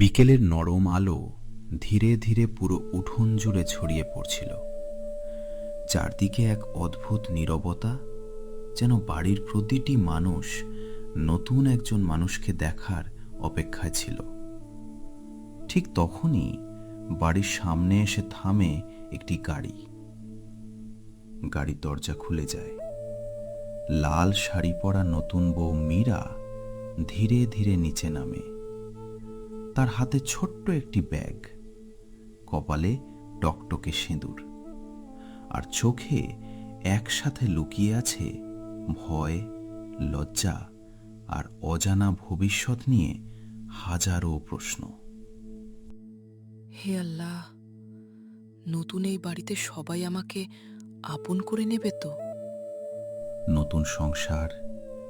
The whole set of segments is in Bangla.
বিকেলের নরম আলো ধীরে ধীরে পুরো উঠোন জুড়ে ছড়িয়ে পড়ছিল। চারদিকে এক অদ্ভুত নীরবতা, যেন বাড়ির প্রতিটি মানুষ নতুন একজন মানুষকে দেখার অপেক্ষায় ছিল। ঠিক তখনই বাড়ির সামনে এসে থামে একটি গাড়ি। গাড়ির দরজা খুলে যায়। লাল শাড়ি পরা নতুন বউ মীরা ধীরে ধীরে নিচে নামে। তার হাতে ছোট্ট একটি ব্যাগ, কপালে টকটকে সিঁদুর, আর চোখে একসাথে লুকিয়ে আছে ভয়, লজ্জা আর অজানা ভবিষ্যৎ নিয়ে হাজারো প্রশ্ন। হে আল্লাহ, নতুন এই বাড়িতে সবাই আমাকে আপন করে নেবে তো? নতুন সংসার,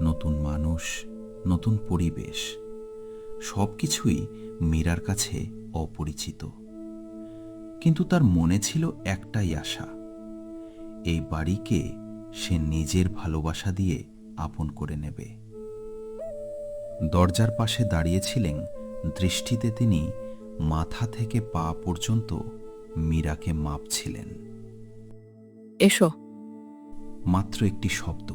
নতুন মানুষ, নতুন পরিবেশ, সবকিছুই মীরার কাছে অপরিচিত। কিন্তু তার মনে ছিল একটাই আশা, এই বাড়িকে সে নিজের ভালোবাসা দিয়ে আপন করে নেবে। দরজার পাশে দাঁড়িয়েছিলেন। দৃষ্টিতে তিনি মাথা থেকে পা পর্যন্ত মীরাকে মাপছিলেন। এসো। মাত্র একটি শব্দ,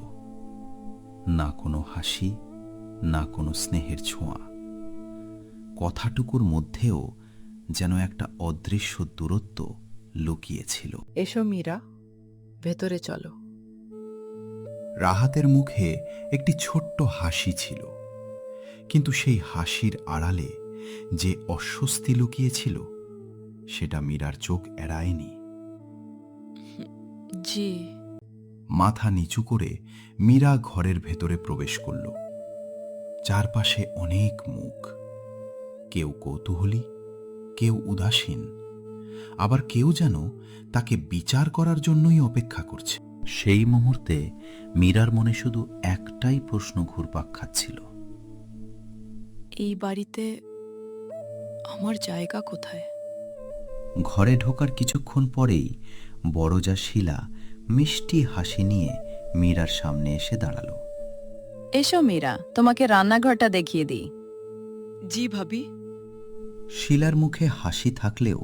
না কোনো হাসি, না কোনো স্নেহের ছোঁয়া। কথাটুকুর মধ্যেও যেন একটা অদৃশ্য দূরত্ব লুকিয়েছিল। এসো মীরা, ভেতরে চলো। রাহাতের মুখে একটি ছোট্ট হাসি ছিল, কিন্তু সেই হাসির আড়ালে যে অস্বস্তি লুকিয়েছিল সেটা মীরার চোখ এড়ায়নি। জি। মাথা নিচু করে মীরা ঘরের ভেতরে প্রবেশ করল। চারপাশে অনেক মুখ, কেউ কৌতূহলী, কেউ উদাসীন, আবার কেউ যেন তাকে বিচার করার জন্যই অপেক্ষা করছে। সেই মুহূর্তে মীরার মনে শুধু একটাই প্রশ্ন ঘুরপাক খাচ্ছিল, এই বাড়িতে আমার জায়গা কোথায়? ঘরে ঢোকার কিছুক্ষণ পরেই বড়জা শিলা মিষ্টি হাসি নিয়ে মীরার সামনে এসে দাঁড়ালো। এসো মীরা, তোমাকে রান্নাঘরটা দেখিয়ে দিই। জি ভাবি। শিলার মুখে হাসি থাকলেও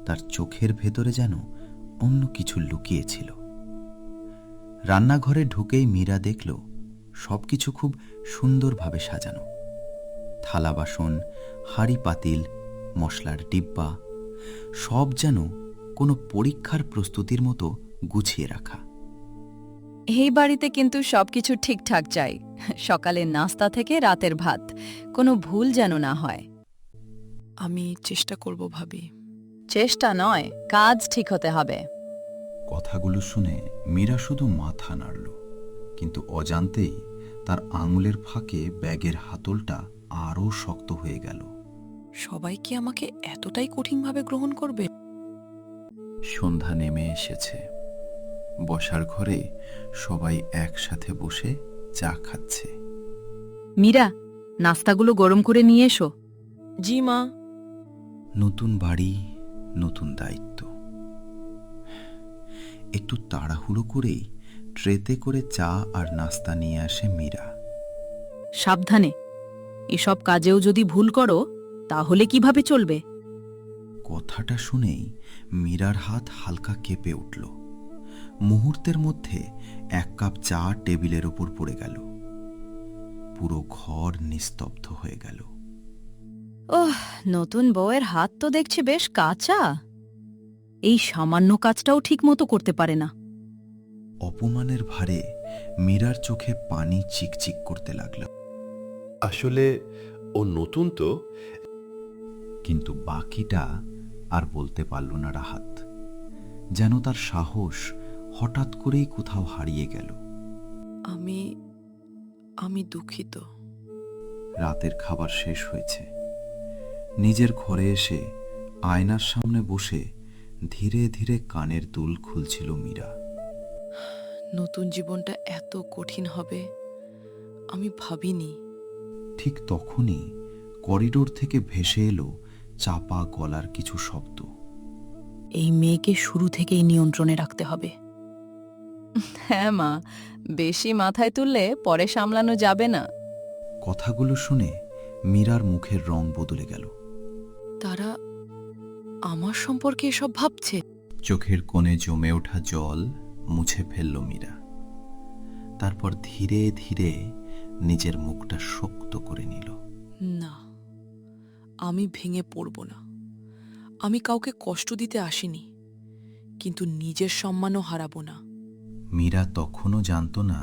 তার চোখের ভেতরে যেন অন্য কিছু লুকিয়েছিল। রান্নাঘরে ঢুকেই মীরা দেখল সবকিছু খুব সুন্দরভাবে সাজানো। থালা বাসন, হাঁড়ি পাতিল, মশলার ডিব্বা, সব যেন কোনো পরীক্ষার প্রস্তুতির মতো গুছিয়ে রাখা। এই বাড়িতে কিন্তু সবকিছু ঠিকঠাক চাই, সকালের নাস্তা থেকে রাতের ভাত, কোনো ভুল যেন না হয়। আমি চেষ্টা করব ভাবি। চেষ্টা নয়, কাজ ঠিক হতে হবে। কথাগুলো শুনে মীরা শুধু মাথা নাড়ল, কিন্তু অজান্তেই তার আঙুলের ফাঁকে ব্যাগের হাতলটা আরও শক্ত হয়ে গেল। সবাই কি আমাকে এতটাই কঠিনভাবে গ্রহণ করবে? সন্ধ্যা নেমে এসেছে। বসার ঘরে সবাই একসাথে বসে চা খাচ্ছে। মীরা, নাস্তাগুলো গরম করে নিয়ে এসো। জি মা। নতুন বাড়ি, নতুন দায়িত্ব। একটু তাড়াহুড়ো করেই ট্রেতে করে চা আর নাস্তা নিয়ে আসে মীরা। সাবধানে, এসব কাজেও যদি ভুল করো তাহলে কিভাবে চলবে? কথাটা শুনেই মীরার হাত হালকা কেঁপে উঠল। মুহূর্তের মধ্যে এক কাপ চা টেবিলের ওপর পড়ে গেল। পুরো ঘর নিস্তব্ধ হয়ে গেল। ওহ, নতুন বউয়ের হাত তো দেখছি বেশ কাঁচা। এই সামান্য কাজটাও ঠিক মতো করতে পারে না। অপমানের ভারে মীরার চোখে পানি চিকচিক করতে লাগল। আসলে ও নতুন তো। কিন্তু বাকিটা আর বলতে পারল না রাহাত। যেন তার সাহস হঠাৎ করেই কোথাও হারিয়ে গেল। আমি আমি দুঃখিত। রাতের খাবার শেষ হয়েছে। নিজের ঘরে এসে আয়নার সামনে বসে ধীরে ধীরে কানের দুল খুলছিল মীরা। নতুন জীবনটা এত কঠিন হবে আমি ভাবিনি। ঠিক তখনই করিডোর থেকে ভেসে এলো চাপা গলার কিছু শব্দ। এই মেয়েকে শুরু থেকেই নিয়ন্ত্রণে রাখতে হবে। হ্যাঁ মা, বেশি মাথায় তুললে পরে সামলানো যাবে না। কথাগুলো শুনে মীরার মুখের রং বদলে গেল। তারা আমার সম্পর্কে এসব ভাবছে? চোখের কোণে জমে ওঠা জল মুছে ফেলল মীরা। তারপর ধীরে ধীরে নিজের মুখটা শক্ত করে নিল। না, আমি ভেঙে পড়ব না। আমি কাউকে কষ্ট দিতে আসিনি, কিন্তু নিজের সম্মানও হারাবো না। মীরা তখনও জানত না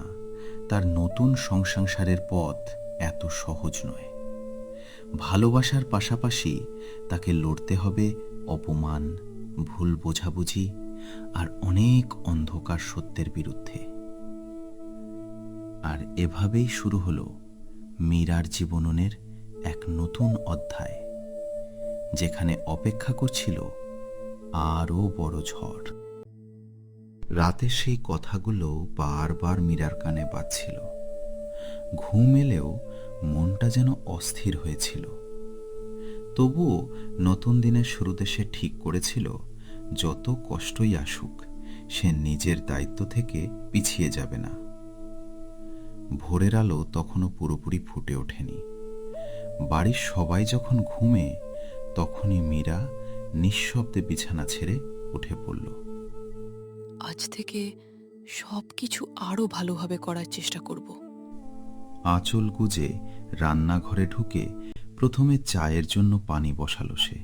তার নতুন সংসারের পথ এত সহজ নয়। ভালোবাসার পাশাপাশি তাকে লড়তে হবে অপমান, ভুল বোঝাবুঝি আর অনেক অন্ধকার সত্যের বিরুদ্ধে। আর এভাবেই শুরু হলো মীরার জীবনের এক নতুন অধ্যায়, যেখানে অপেক্ষা করছিল আরও বড় ঝড়। রাতে সেই কথাগুলো বারবার মীরার কানে বাজছিল। ঘুম এলেও মনটা যেন অস্থির হয়েছিল। তবুও নতুন দিনের শুরুতে সে ঠিক করেছিল যত কষ্টই আসুক সে নিজের দায়িত্ব থেকে পিছিয়ে যাবে না। ভোরের আলো তখনও পুরোপুরি ফুটে ওঠেনি। বাড়ির সবাই যখন ঘুমে তখনই মীরা নিঃশব্দে বিছানা ছেড়ে উঠে পড়ল। আজ থেকে সবকিছু আরো ভালোভাবে করার চেষ্টা করব। আঁচল গুজে রান্নাঘরে ঢুকে প্রথমে চায়ের জন্য পানি বসালো সে।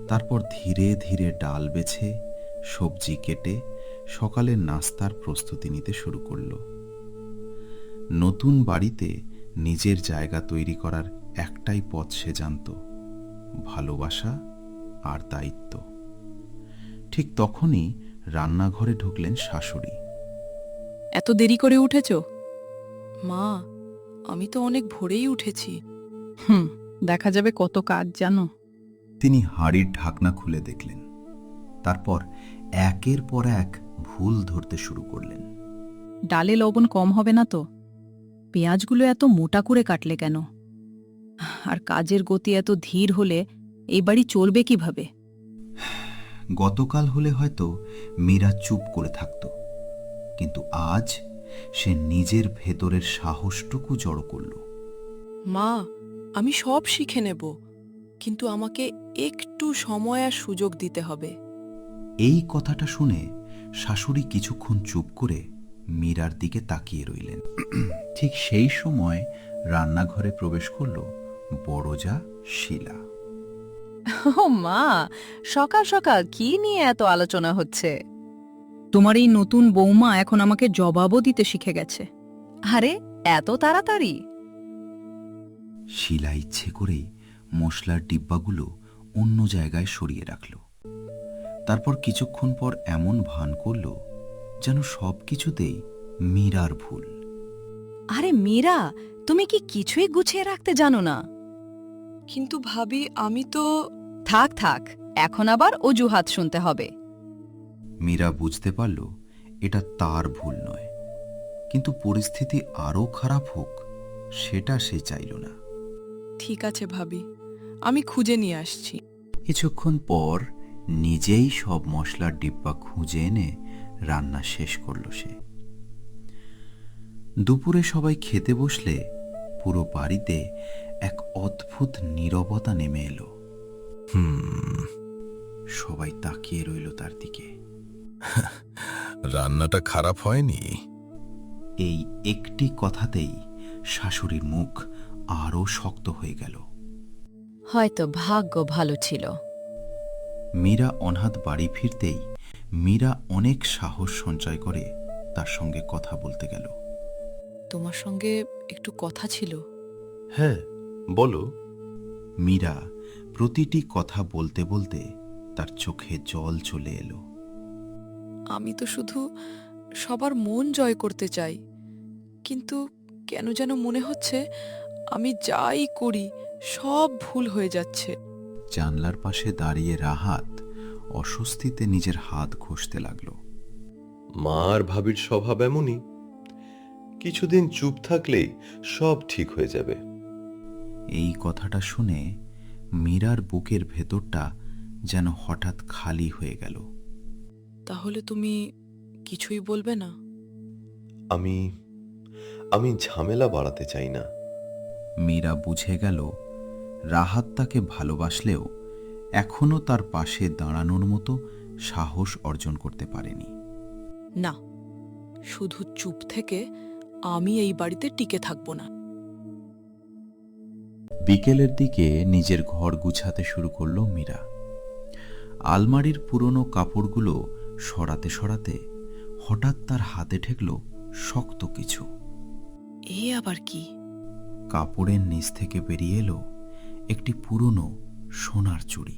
তারপর ধীরে ধীরে ডাল বেছে সবজি কেটে সকালের নাস্তার প্রস্তুতি নিতে শুরু করল। নতুন বাড়িতে নিজের জায়গা তৈরি করার একটাই পথ সে জানত, ভালোবাসা আর দায়িত্ব। ঠিক তখনই রান্নাঘরে ঢুকলেন শাশুড়ি। এত দেরি করে উঠেছ? মা, আমি তো অনেক ভোরেই উঠেছি। দেখা যাবে কত কাজ জানো। তিনি হাঁড়ির ঢাকনা খুলে দেখলেন। তারপর একের পর এক ভুল ধরতে শুরু করলেন। ডালে লবণ কম হবে না তো? পেঁয়াজগুলো এত মোটা করে কাটলে কেন? আর কাজের গতি এত ধীর হলে এই বাড়ি চলবে কিভাবে? গতকাল হলে হয়তো মীরা চুপ করে থাকত, কিন্তু আজ সে নিজের ভেতরের সাহসটুকু জড়ো করল। মা, আমি সব শিখে নেব, কিন্তু আমাকে একটু সময় আর সুযোগ দিতে হবে। এই কথাটা শুনে শাশুড়ি কিছুক্ষণ চুপ করে মীরার দিকে তাকিয়ে রইলেন। ঠিক সেই সময় রান্নাঘরে প্রবেশ করল বড়জা শিলা। ও মা, সকাল সকাল কি নিয়ে এত আলোচনা হচ্ছে? তোমার এই নতুন বৌমা এখন আমাকে জবাবও দিতে শিখে গেছে। আরে এত তাড়াতাড়ি? শিলা ইচ্ছে করেই মশলার ডিব্বাগুলো অন্য জায়গায় সরিয়ে রাখল। তারপর কিছুক্ষণ পর এমন ভান করল যেন সবকিছুতেই মীরার ভুল। আরে মীরা, তুমি কি কিছুই গুছিয়ে রাখতে জানো না? কিন্তু ভাবি, আমি তো... থাক থাক, এখন আবার অজুহাত শুনতে হবে। মীরা বুঝতে পারল এটা তার ভুল নয়, কিন্তু পরিস্থিতি আরও খারাপ হোক সেটা সে চাইল না। ঠিক আছে ভাবি, আমি খুঁজে নিয়ে আসছি। কিছুক্ষণ পর নিজেই সব মশলার ডিব্বা খুঁজে এনে রান্না শেষ করল সে। দুপুরে সবাই খেতে বসলে পুরো বাড়িতে এক অদ্ভুত নীরবতা নেমে এলো। সবাই তাকিয়ে রইল তার দিকে। রান্নাটা খারাপ হয়নি? এই একটি কথাতেই শাশুড়ির মুখ আরও শক্ত হয়ে গেল। হয়তো ভাগ্য ভালো ছিল। মীরা অনাথ বাড়ি ফিরতেই মীরা অনেক সাহস সঞ্চয় করে তার সঙ্গে কথা বলতে গেল। তোমার সঙ্গে একটু কথা ছিল। হ্যাঁ, বলো। মীরা প্রতিটি কথা বলতে বলতে তার চোখে জল চলে এলো। আমি তো শুধু সবার মন জয় করতে চাই, কিন্তু কেন যেন মনে হচ্ছে আমি যাই করি সব ভুল হয়ে যাচ্ছে। জানলার পাশে দাঁড়িয়ে রাহাত অস্বস্তিতে নিজের হাত ঘষতে লাগলো। মা আর ভাবির স্বভাব এমনই, কিছুদিন চুপ থাকলেই সব ঠিক হয়ে যাবে। এই কথাটা শুনে মীরার বুকের ভেতরটা যেন হঠাৎ খালি হয়ে গেল। তাহলে তুমি কিছুই বলবে না? আমি আমি ঝামেলা বাড়াতে চাই না। মীরা বুঝে গেল রাহাত তাকে ভালোবাসলেও এখনো তার পাশে দাঁড়ানোর মতো সাহস অর্জন করতে পারেনি। না, শুধু চুপ থেকে আমি এই বাড়িতে টিকে থাকব না। বিকেলের দিকে নিজের ঘর গুছাতে শুরু করল মীরা। আলমারির পুরনো কাপড়গুলো সরাতে সরাতে হঠাৎ তার হাতে ঠেকল শক্ত কিছু। এ আবার কি? কাপড়ের নিচ থেকে বেরিয়ে এলো একটি পুরনো সোনার চুড়ি।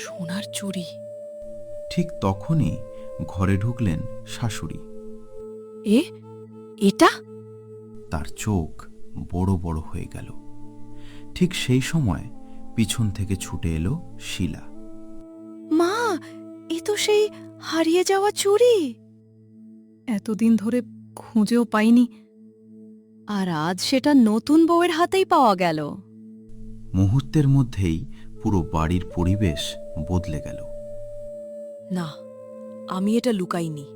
সোনার চুড়ি? ঠিক তখনই ঘরে ঢুকলেন শাশুড়ি। এটা? তার চোখ বড় বড় হয়ে গেল। ঠিক সেই সময় পিছন থেকে ছুটে এলো শিলা। মা, এ তো সেই হারিয়ে যাওয়া চুড়ি। এতদিন ধরে খুঁজেও পাইনি, আর আজ সেটা নতুন বউয়ের হাতেই পাওয়া গেল। মুহূর্তের মধ্যেই পুরো বাড়ির পরিবেশ বদলে গেল। না, আমি এটা লুকাইনি।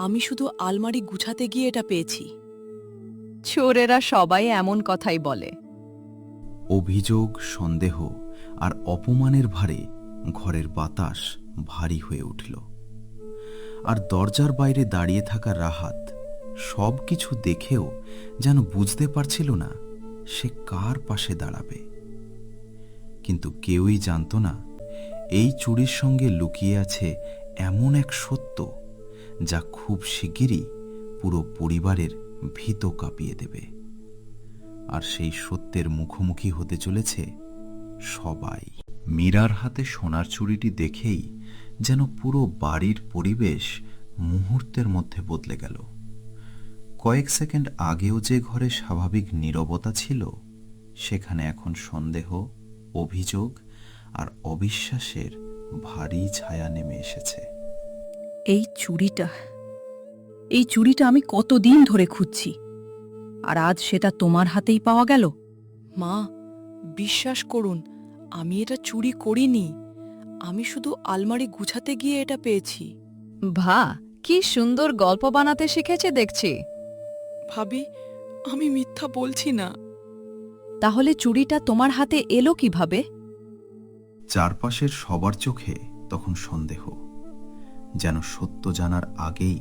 আমি শুধু আলমারি গুছাতে গিয়ে এটা পেয়েছি। চোরেরা সবাই এমন কথাই বলে। অভিযোগ, সন্দেহ আর অপমানের ভারে ঘরের বাতাস ভারী হয়ে উঠল। আর দরজার বাইরে দাঁড়িয়ে থাকা রাহাত সব কিছু দেখেও যেন বুঝতে পারছিল না সে কার পাশে দাঁড়াবে। কিন্তু কেউই জানত না এই চুরির সঙ্গে লুকিয়ে আছে এমন এক সত্য যা খুব শিগগিরই পুরো পরিবারের ভীত কাঁপিয়ে দেবে। আর সেই সত্যের মুখোমুখি হতে চলেছে সবাই। মীরার হাতে সোনার চুড়িটি দেখেই যেন পুরো বাড়ির পরিবেশ মুহূর্তের মধ্যে বদলে গেল। কয়েক সেকেন্ড আগেও যে ঘরে স্বাভাবিক নীরবতা ছিল, সেখানে এখন সন্দেহ, অভিযোগ আর অবিশ্বাসের ভারী ছায়া নেমে এসেছে। এই চুড়িটা আমি কতদিন ধরে খুঁজছি, আর আজ সেটা তোমার হাতেই পাওয়া গেল। মা, বিশ্বাস করুন, আমি এটা চুরি করিনি। আমি শুধু আলমারি গুছাতে গিয়ে এটা পেয়েছি। ভা, কি সুন্দর গল্প বানাতে শিখেছে দেখছি। ভাবি, আমি মিথ্যা বলছি না। তাহলে চুড়িটা তোমার হাতে এলো কিভাবে? চারপাশের সবার চোখে তখন সন্দেহ, যেন সত্য জানার আগেই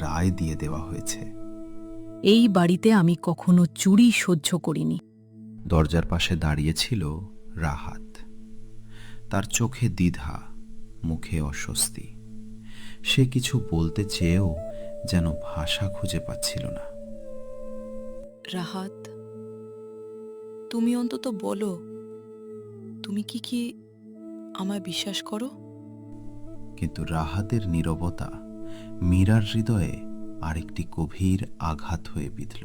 রায় দিয়ে দেওয়া হয়েছে। এই বাড়িতে আমি কখনো চুরি সহ্য করিনি। দরজার পাশে দাঁড়িয়েছিল রাহাত। তার চোখে দ্বিধা, মুখে অস্বস্তি। সে কিছু বলতে চেয়েও যেন ভাষা খুঁজে পাচ্ছিল না। রাহাত, তুমি অন্তত বলো, তুমি কি আমায় বিশ্বাস করো? কিন্তু রাহাতের নীরবতা মীরার হৃদয়ে আরেকটি গভীর আঘাত হয়ে বিঁধল।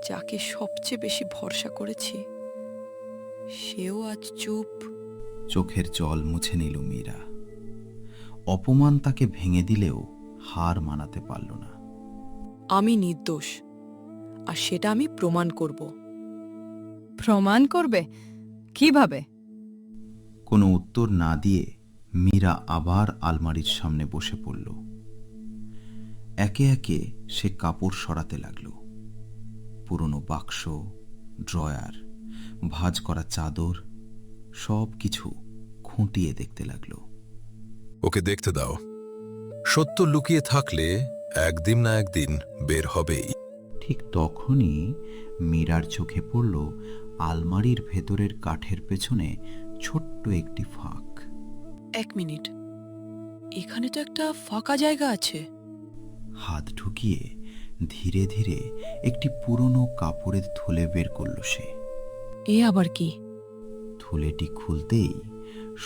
যাকে সবচেয়ে বেশি ভরসা করেছি, সেও আজ চুপ। চোখের জল মুছে নিল মীরা। অপমান তাকে ভেঙে দিলেও হার মানাতে পারল না। আমি নির্দোষ, আর সেটা আমি প্রমাণ করব। প্রমাণ করবে? কিভাবে? কোনো উত্তর না দিয়ে মীরা আবার আলমারির সামনে বসে পড়ল। একে একে সে কাপড় সরাতে লাগল। পুরনো বাক্স, ড্রয়ার, ভাঁজ করা চাদর সব কিছু খুঁটিয়ে দেখতে লাগল। ওকে দেখতে দাও। সত্য লুকিয়ে থাকলে একদিন না একদিন বের হবেই। ঠিক তখনই মীরার চোখে পড়ল আলমারির ভেতরের কাঠের পেছনে ছোট্ট একটি ফাঁক। 1 মিনিট, এখানে তো একটা ফাঁকা জায়গা আছে। হাত ঢুকিয়ে ধীরে ধীরে একটি পুরনো কাপড়ের থলে বের করল সে। এ আবার কি? থলেটি খুলতেই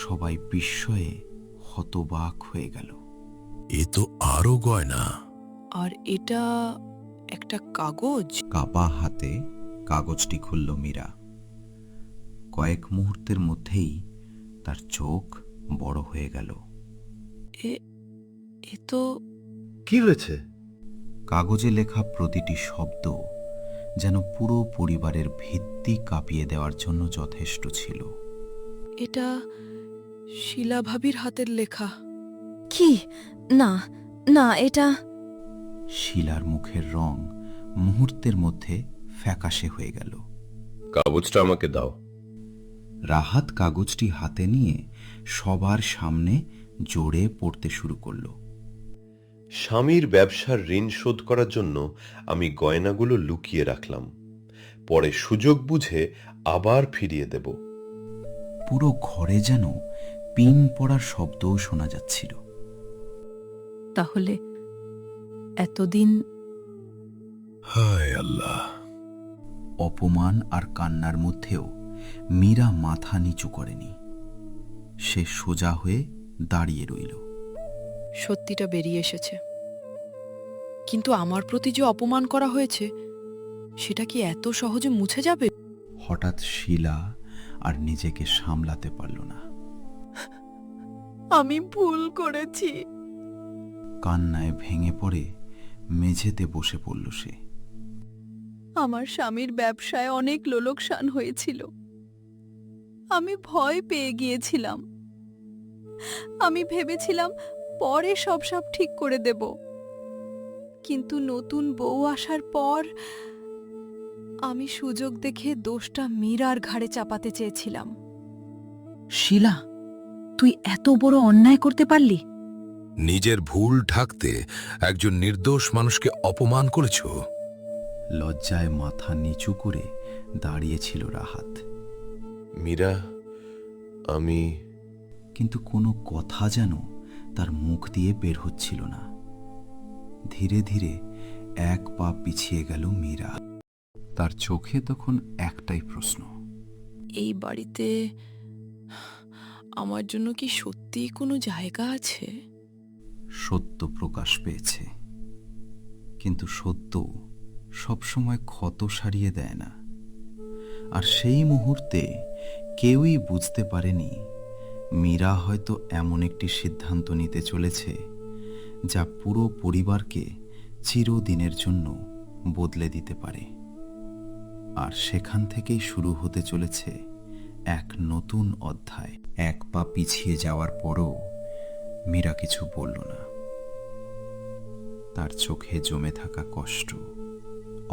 সবাই বিস্ময়ে হতবাক হয়ে গেল। এ তো আরো গয়না। আর এটা একটা কাগজ। কাপা হাতে কাগজটি খুলল মীরা। কয়েক মুহূর্তের মধ্যেই তার চোখ বড় হয়ে গেল। এ তো কি হয়েছে? কাগজে লেখা প্রতিটি শব্দ যেন পুরো পরিবারের ভিত্তি কাঁপিয়ে দেওয়ার জন্য যথেষ্ট ছিল। এটা শিলা ভাবির হাতের লেখা। কি? না না, এটা শিলার মুখের রং মুহূর্তের মধ্যে ফ্যাকাশে হয়ে গেল। কাগজটা আমাকে দাও। রাহাত কাগজটি হাতে নিয়ে সবার সামনে জোরে পড়তে শুরু করল। স্বামীর ব্যবসার ঋণ শোধ করার জন্য আমি গয়নাগুলো লুকিয়ে রাখলাম, পরে সুযোগ বুঝে আবার ফিরিয়ে দেব। পুরো ঘরে যেন পিন পড়ার শব্দও শোনা যাচ্ছিল। তাহলে এতদিন হায় আল্লাহ! অপমান আর কান্নার মধ্যেও মীরা মাথা নিচু করেনি। সে সোজা হয়ে দাঁড়িয়ে রইল। সত্যিটা বেরিয়ে এসেছে, কিন্তু আমার প্রতি যে অপমান করা হয়েছে সেটা কি এত সহজে মুছে যাবে? হঠাৎ শিলা আর নিজেকে সামলাতে পারল না। আমি ভুল করেছি। কান্নায় ভেঙে পড়ে মেঝেতে বসে পড়ল সে। আমার স্বামীর ব্যবসায় অনেক লোকসান হয়েছিল। আমি ভয় পেয়ে গিয়েছিলাম। আমি ভেবেছিলাম পরে সব ঠিক করে দেব, কিন্তু নতুন বউ আসার পর আমি সুযোগ দেখে দোষটা মীরার ঘাড়ে চাপাতে চেয়েছিলাম। শিলা, তুই এত বড় অন্যায় করতে পারলি? নিজের ভুল ঢাকতে একজন নির্দোষ মানুষকে অপমান করেছ। লজ্জায় মাথা নিচু করে দাঁড়িয়েছিল রাহাত। মীরা, আমি কিন্তু কোনো কথা যেন তার মুখ দিয়ে বের হচ্ছিল না। ধীরে ধীরে এক পা পিছিয়ে গেল মীরা। তার চোখে তখন একটাই প্রশ্ন, এই বাড়িতে আমার জন্য কি সত্যিই কোনো জায়গা আছে? সত্য প্রকাশ পেয়েছে, কিন্তু সত্য সবসময় ক্ষত সারিয়ে দেয় না। আর সেই মুহূর্তে কেউই বুঝতে পারেনি মীরা হয়তো এমন একটি সিদ্ধান্ত নিতে চলেছে যা পুরো পরিবারকে চিরদিনের জন্য বদলে দিতে পারে। আর সেখান থেকেই শুরু হতে চলেছে এক নতুন অধ্যায়। এক পা পিছিয়ে যাওয়ার পরও মীরা কিছু বলল না। তার চোখে জমে থাকা কষ্ট,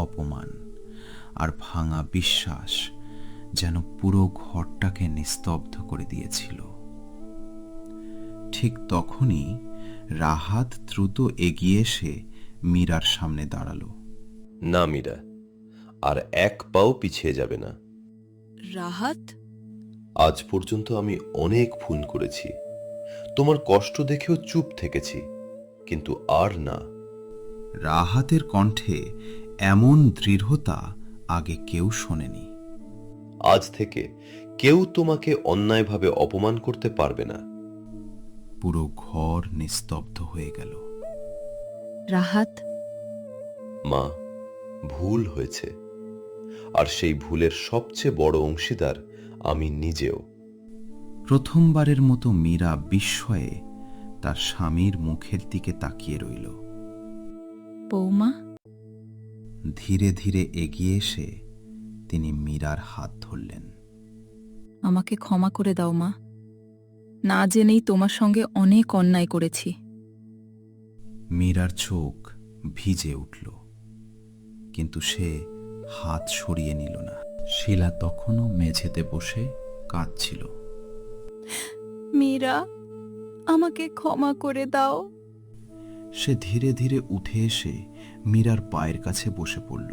অপমান আর ভাঙা বিশ্বাস যেন পুরো ঘরটাকে নিস্তব্ধ করে দিয়েছিল। ঠিক তখনই রাহাত দ্রুত এগিয়ে এসে মীরার সামনে দাঁড়ালো। না মীরা, আর এক পাও পিছিয়ে যাবে না। রাহাত, আজ পর্যন্ত আমি অনেক ভুল করেছি, তোমার কষ্ট দেখেও চুপ থেকেছি, কিন্তু আর না। রাহাতের কণ্ঠে এমন দৃঢ়তা আগে কেউ শোনেনি। আজ থেকে কেউ তোমাকে অন্যায়ভাবে অপমান করতে পারবে না। পুরো ঘর নিস্তব্ধ হয়ে গেল। রাহাত, মা, ভুল হয়েছে, আর সেই ভুলের সবচেয়ে বড় অংশীদার আমি নিজেও। প্রথমবারের মতো মীরা বিস্ময়ে তার স্বামীর মুখের দিকে তাকিয়ে রইল। বৌমা, ধীরে ধীরে এগিয়ে এসে তিনি মীরার হাত ধরলেন। আমাকে ক্ষমা করে দাও মা। না জেনেই তোমার সঙ্গে অনেক অন্যায় করেছি। মীরার চোখ ভিজে উঠল, কিন্তু সে হাত সরিয়ে নিল না। শিলা তখনও মেঝেতে বসে কাঁদছিল। মীরা, আমাকে ক্ষমা করে দাও। সে ধীরে ধীরে উঠে এসে মীরার পায়ের কাছে বসে পড়ল।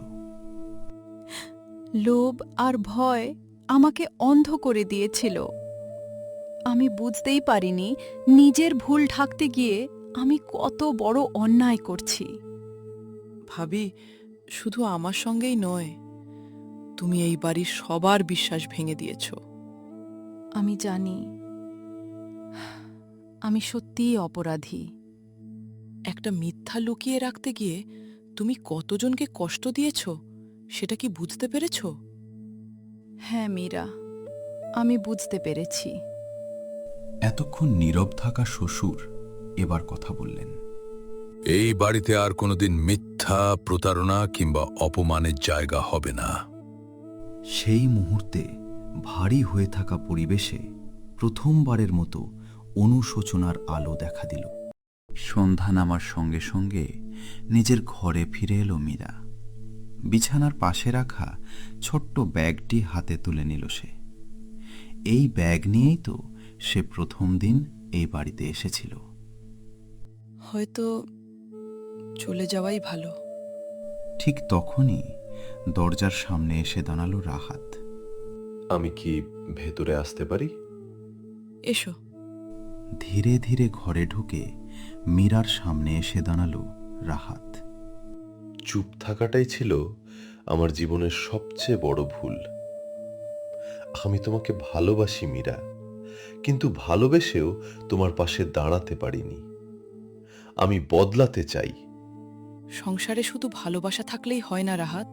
লোভ আর ভয় আমাকে অন্ধ করে দিয়েছিল। আমি বুঝতেই পারিনি নিজের ভুল ঢাকতে গিয়ে আমি কত বড় অন্যায় করছি। ভাবি, শুধু আমার সঙ্গেই নয়, তুমি এই বাড়ির সবার বিশ্বাস ভেঙে দিয়েছ। আমি জানি আমি সত্যিই অপরাধী। একটা মিথ্যা লুকিয়ে রাখতে গিয়ে তুমি কতজনকে কষ্ট দিয়েছ সেটা কি বুঝতে পেরেছ? হ্যাঁ মীরা, আমি বুঝতে পেরেছি। এতক্ষণ নীরব থাকা শ্বশুর এবার কথা বললেন। এই বাড়িতে আর কোনোদিন মিথ্যা, প্রতারণা কিংবা অপমানের জায়গা হবে না। সেই মুহূর্তে ভারী হয়ে থাকা পরিবেশে প্রথমবারের মতো অনুশোচনার আলো দেখা দিল। সন্ধ্যা নামার সঙ্গে সঙ্গে নিজের ঘরে ফিরে এলো মীরা। বিছানার পাশে রাখা ছোট্ট ব্যাগটি হাতে তুলে নিল সে। এই ব্যাগ নিয়েই তো সে প্রথম দিন এই বাড়িতে এসেছিল। হয়তো চলে যাওয়াই ভালো। ঠিক তখনই দরজার সামনে এসে দাঁড়ালো রাহাত। আমি কি ভেতরে আসতে পারি? এসো। ধীরে ধীরে ঘরে ঢুকে মীরার সামনে এসে দাঁড়ালো রাহাত। চুপ থাকাটাই ছিল আমার জীবনের সবচেয়ে বড় ভুল। আমি তোমাকে ভালোবাসি মীরা, কিন্তু ভালোবেসেও তোমার পাশে দাঁড়াতে পারিনি। আমি বদলাতে চাই। সংসারে শুধু ভালোবাসা থাকলেই হয় না রাহাত,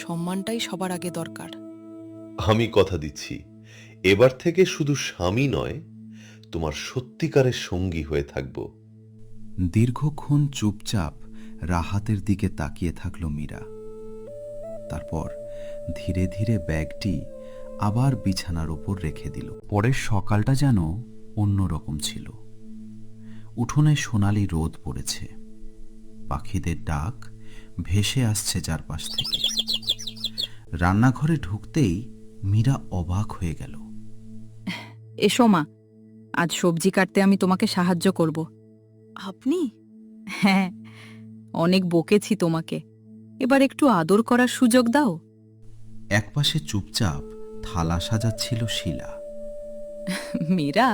সম্মানটাই সবার আগে দরকার। আমি কথা দিচ্ছি, এবার থেকে শুধু স্বামী নয়, তোমার সত্যিকারের সঙ্গী হয়ে থাকব। দীর্ঘক্ষণ চুপচাপ রাহাতের দিকে তাকিয়ে থাকল মীরা। তারপর ধীরে ধীরে ব্যাগটি আবার বিছানার উপর রেখে দিল। পরের সকালটা যেন অন্যরকম ছিল। উঠোনে সোনালি রোদ পড়েছে, পাখিদের ডাক ভেসে আসছে চারপাশ থেকে। রান্নাঘরে ঢুকতেই মীরা অবাক হয়ে গেল। এসো মা, আজ সবজি কাটতে আমি তোমাকে সাহায্য করব। আপনি? হ্যাঁ, অনেক বকেছি তোমাকে, এবার একটু আদর করার সুযোগ দাও। একপাশে চুপচাপ থালা সাজাচ্ছিল শিলা। মীরা,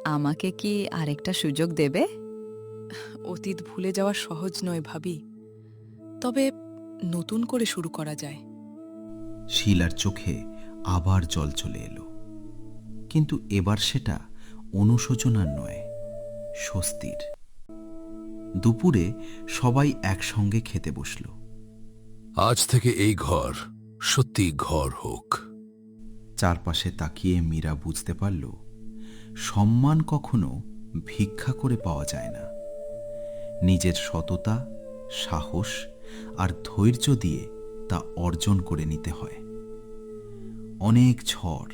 আমাকে কি আরেকটা সুযোগ দেবে? অতীত ভুলে যাওয়া সহজ নয় ভাবি, তবে নতুন করে শুরু করা যায়। শিলার চোখে আবার জল চলে এলো, কিন্তু এবার সেটা অনুশোচনার নয়, স্বস্তির। দুপুরে সবাই একসঙ্গে খেতে বসল। আজ থেকে এই ঘর সত্যি ঘর হোক। চারপাশে তাকিয়ে মীরা বুঝতে পারল, সম্মান কখনো ভিক্ষা করে পাওয়া যায় না। নিজের সততা, সাহস আর ধৈর্য দিয়ে তা অর্জন করে নিতে হয়। অনেক ঝড়,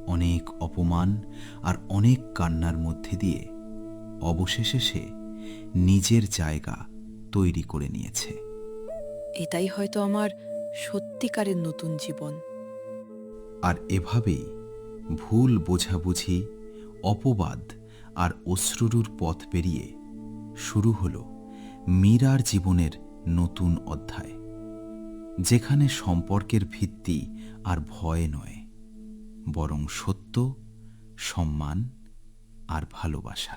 অনেক অপমান আর অনেক কান্নার মধ্যে দিয়ে অবশেষে সে নিজের জায়গা তৈরি করে নিয়েছে। এটাই হয়তো আমার সত্যিকারের নতুন জীবন। আর এভাবেই ভুল বোঝাবুঝি, অপবাদ আর অশ্রুরুর পথ পেরিয়ে শুরু হলো মীরার জীবনের নতুন অধ্যায়, যেখানে সম্পর্কের ভিত্তি আর ভয় নয়, বরং সত্য, সম্মান আর ভালোবাসা।